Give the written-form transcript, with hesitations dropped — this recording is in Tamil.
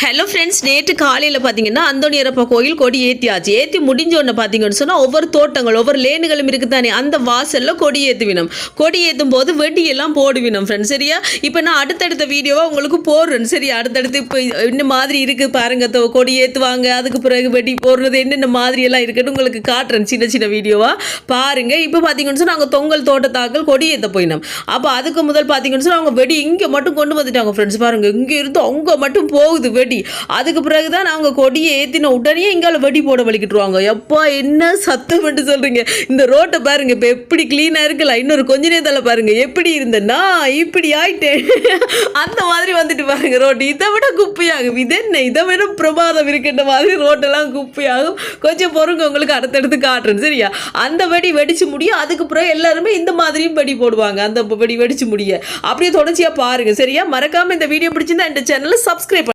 ஹலோ ஃப்ரெண்ட்ஸ், நேற்று காலையில் பார்த்தீங்கன்னா அந்தோணியரப்பா கோயில் கொடி ஏற்றியாச்சு. ஏற்றி முடிஞ்சோன்னு பார்த்தீங்கன்னு சொன்னால் ஒவ்வொரு தோட்டங்கள் ஒவ்வொரு லேனுகளும் இருக்குதானே, அந்த வாசலில் கொடி ஏற்றுவினோம். கொடி ஏற்றும் போது வெடியெல்லாம் போடுவினோம் ஃப்ரெண்ட்ஸ். சரியா, இப்போ நான் அடுத்தடுத்த வீடியோவாக உங்களுக்கு போடுறேன். சரியா, அடுத்தடுத்து இப்போ என்ன மாதிரி இருக்குது பாருங்கள். கொடி ஏற்றுவாங்க, அதுக்கு பிறகு வெடி போடுறது என்னென்ன மாதிரியெல்லாம் இருக்குன்னு உங்களுக்கு காட்டுறேன் சின்ன சின்ன வீடியோவாக பாருங்கள். இப்போ பார்த்தீங்கன்னு சொன்னால் நாங்கள் தொங்கல் தோட்டத்தாக்கள் கொடி ஏற்ற போயினோம். அப்போ அதுக்கு முதல் பார்த்தீங்கன்னு சொன்னால் அவங்க வெடி இங்கே மட்டும் கொண்டு வந்துட்டாங்க ஃப்ரெண்ட்ஸ். பாருங்கள், இங்கே இருந்து அங்கே மட்டும் போகுது வெடி. அதுக்கு பிறகுதான் அவங்க கொடியை ஏற்றின உடனே இங்கால வெடி போட வலிக்கிட்டுருவாங்க. எப்பா என்ன சத்தம் மட்டும் சொல்கிறீங்க. இந்த ரோட்டை பாருங்க இப்போ எப்படி க்ளீனாக இருக்குல்ல. இன்னொரு கொஞ்ச நேரத்தில் பாருங்க எப்படி இருந்தேன்னா இப்படி ஆயிட்டேன். அந்த மாதிரி வந்துட்டு பாருங்க ரோட்டு இதை விட குப்பையாகும். இது என்ன, இதை விட பிரமாதம் இருக்கின்ற மாதிரி ரோட்டெல்லாம் குப்பையாகும். கொஞ்சம் பொறுங்க, உங்களுக்கு அடுத்தடுத்து காட்டுறேன். சரியா, அந்த வெடி வெடிச்சு முடியும். அதுக்கு பிறகு எல்லாருமே இந்த மாதிரியும் வெடி போடுவாங்க. அந்த வெடி வெடிச்சு முடிய அப்படியே தொடர்ச்சியாக பாருங்க. சரியா, மறக்காம இந்த வீடியோ பிடிச்சிருந்தா இந்த சேனலை சப்ஸ்கிரைப்